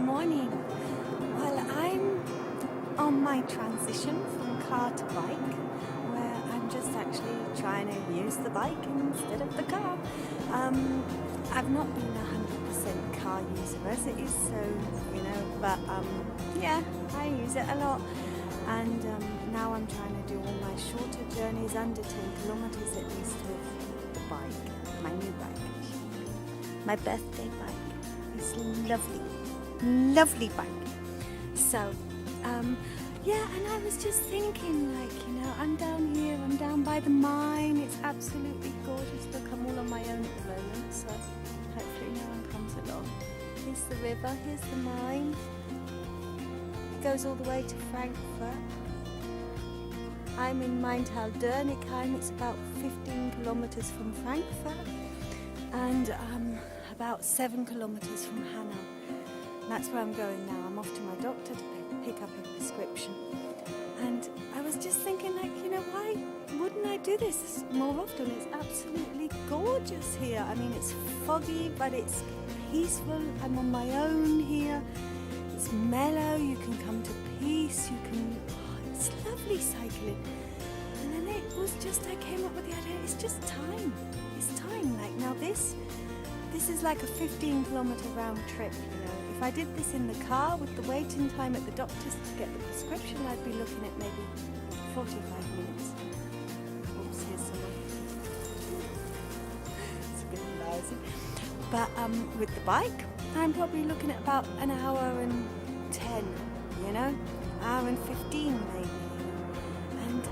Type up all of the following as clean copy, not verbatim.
morning. Well, I'm on my transition from car to bike, where I'm just actually trying to use the bike instead of the car. I've not been 100% car user as it is, so, but yeah, I use it a lot. And now I'm trying to do all my shorter journeys, under 10 kilometers at least, with the bike, my new bike, my birthday bike. It's lovely bike. So, yeah, and I was just thinking, I'm down here, I'm down by the mine. It's absolutely gorgeous. Look, I'm all on my own at the moment, so hopefully no one comes along. Here's the river, here's the mine. It goes all the way to Frankfurt. I'm in Maintal-Dörnigheim. It's about 15 kilometers from Frankfurt, and about 7 kilometers from Hanau. That's where I'm going now. I'm off to my doctor to pick up a prescription. And I was just thinking, why wouldn't I do this more often? It's absolutely gorgeous here. I mean, it's foggy, but it's peaceful. I'm on my own here. It's mellow. You can come to peace. It's lovely cycling. And then it was just, I came up with the idea, it's just time. It's time. Like now this is like a 15-kilometer round trip, If I did this in the car with the waiting time at the doctor's to get the prescription, I'd be looking at maybe 45 minutes. Oops, here's someone. It's a bit embarrassing. But with the bike, I'm probably looking at about an hour and 10, hour and 15 maybe. And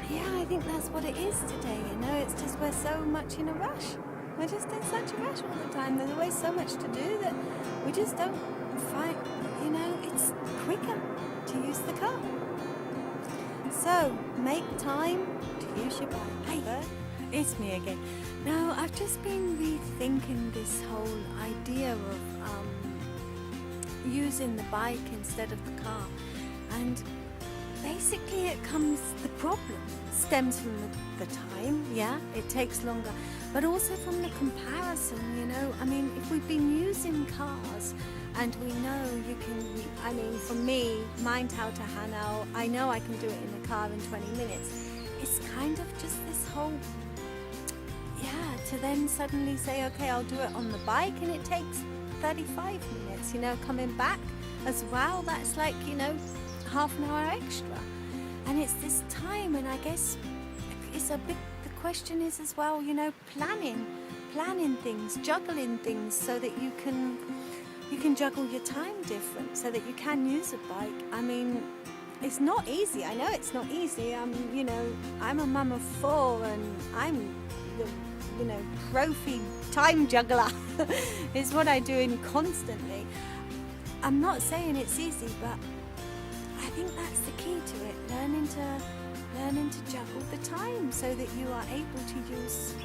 yeah, I think that's what it is today, It's just we're so much in a rush. We're just in such a rush all the time. There's always so much to do that we just don't find, it's quicker to use the car. So, make time to use your bike. Hey, it's me again. Now, I've just been rethinking this whole idea of using the bike instead of the car. And basically the problem stems from the time, it takes longer, but also from the comparison, if we've been using cars and we know for me, Maintal to Hanau, I know I can do it in a car in 20 minutes. It's kind of just this whole, to then suddenly say, okay, I'll do it on the bike and it takes 35 minutes, coming back as well, that's like, half an hour extra. And it's this time, and I guess the question is as well, planning things, juggling things so that you can juggle your time different, so that you can use a bike. I mean, it's not easy. I know it's not easy. I'm a mum of 4 and I'm the, trophy time juggler is what I do in constantly. I'm not saying it's easy, but I think that's the key to it, learning to juggle the time so that you are able to use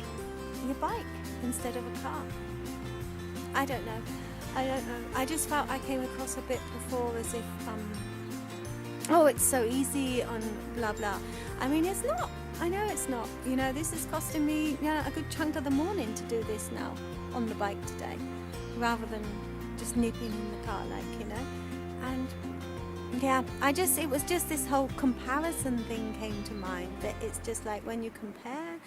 your bike instead of a car. I don't know. I just felt I came across a bit before as if, it's so easy on blah blah. I mean, it's not. I know it's not. This is costing me a good chunk of the morning to do this now on the bike today, rather than just nipping in the car, and yeah, it was just this whole comparison thing came to mind, that it's just like when you compare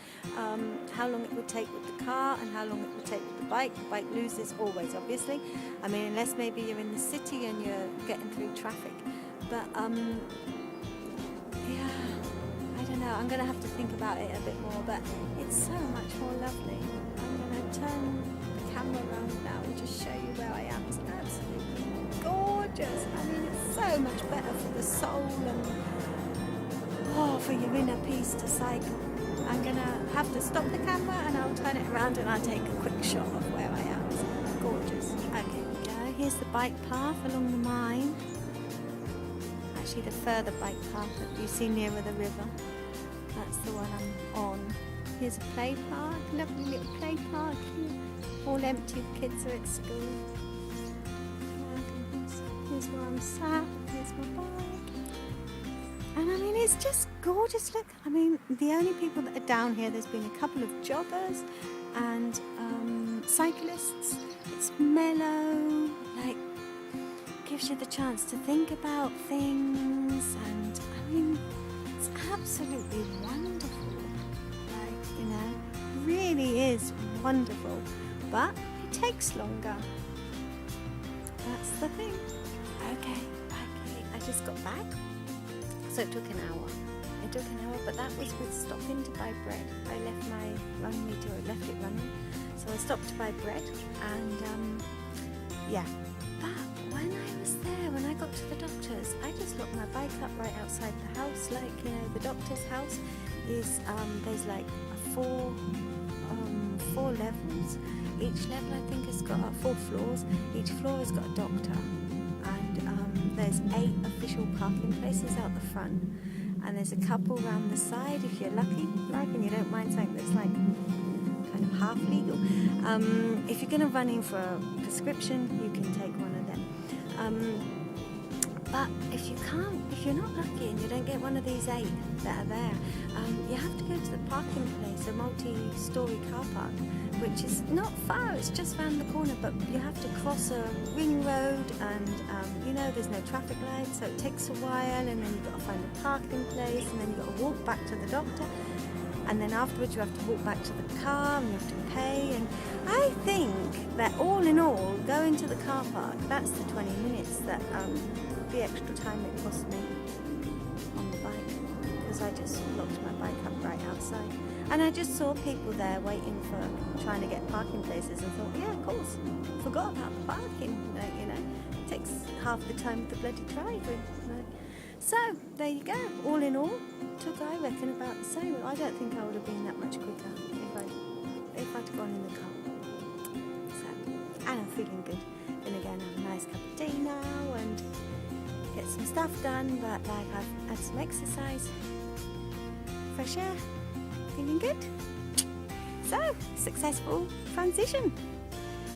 how long it would take with the car and how long it would take with the bike loses always, obviously. I mean, unless maybe you're in the city and you're getting through traffic. But yeah, I don't know, I'm going to have to think about it a bit more, but it's so much more lovely. I'm going to turn the camera around now and just show you where I am. It's absolutely gorgeous. I mean, it's so much better for the soul and for your inner peace to cycle. I'm going to have to stop the camera and I'll turn it around and I'll take a quick shot of where I am. It's gorgeous. Okay, here we go. Here's the bike path along the mine. Actually, the further bike path that you see nearer the river. That's the one I'm on. Here's a play park, lovely little play park here. All empty, the kids are at school. Here's where I'm sat, here's my bike. And I mean, it's just gorgeous. Look, I mean, the only people that are down here, there's been a couple of joggers and cyclists. It's mellow, like gives you the chance to think about things, and I mean, it's absolutely wonderful. Like, you know, really is wonderful, but it takes longer. That's the thing. Okay, I just got back, so it took an hour. But that was with stopping to buy bread. I left my run meter, I left it running, so I stopped to buy bread, and yeah. But when I was there, when I got to the doctor's, I just locked my bike up right outside the house. Like, you know, the doctor's house is there's like four levels. Each level, I think, has got 4 floors. Each floor has got a doctor, and there's 8 official parking places out the front. And there's a couple around the side if you're lucky, like, and you don't mind something that's like kind of half legal. If you're going to run in for a prescription, you can take one of them. But if you're not lucky and you don't get one of these 8 that are there, you have to go to the parking place, a multi-storey car park, which is not far, it's just round the corner, but you have to cross a ring road, and you know, there's no traffic lights, so it takes a while, and then you've got to find a parking place, and then you've got to walk back to the doctor, and then afterwards you have to walk back to the car, and you have to pay. And I think that all in all, going to the car park, that's the 20 minutes that the extra time it cost me on the bike, because I just locked my bike up right outside. And I just saw people there waiting for, trying to get parking places, and thought, yeah, of course, forgot about the parking, like, you know, it takes half the time of the bloody drive. Like. So, there you go, all in all, took, I reckon, about the same. I don't think I would have been that much quicker if I'd gone in the car. So, and I'm feeling good. Then again, I have a nice cup of tea now, and get some stuff done, but like, I've had some exercise, fresh air, feeling good. So, successful transition.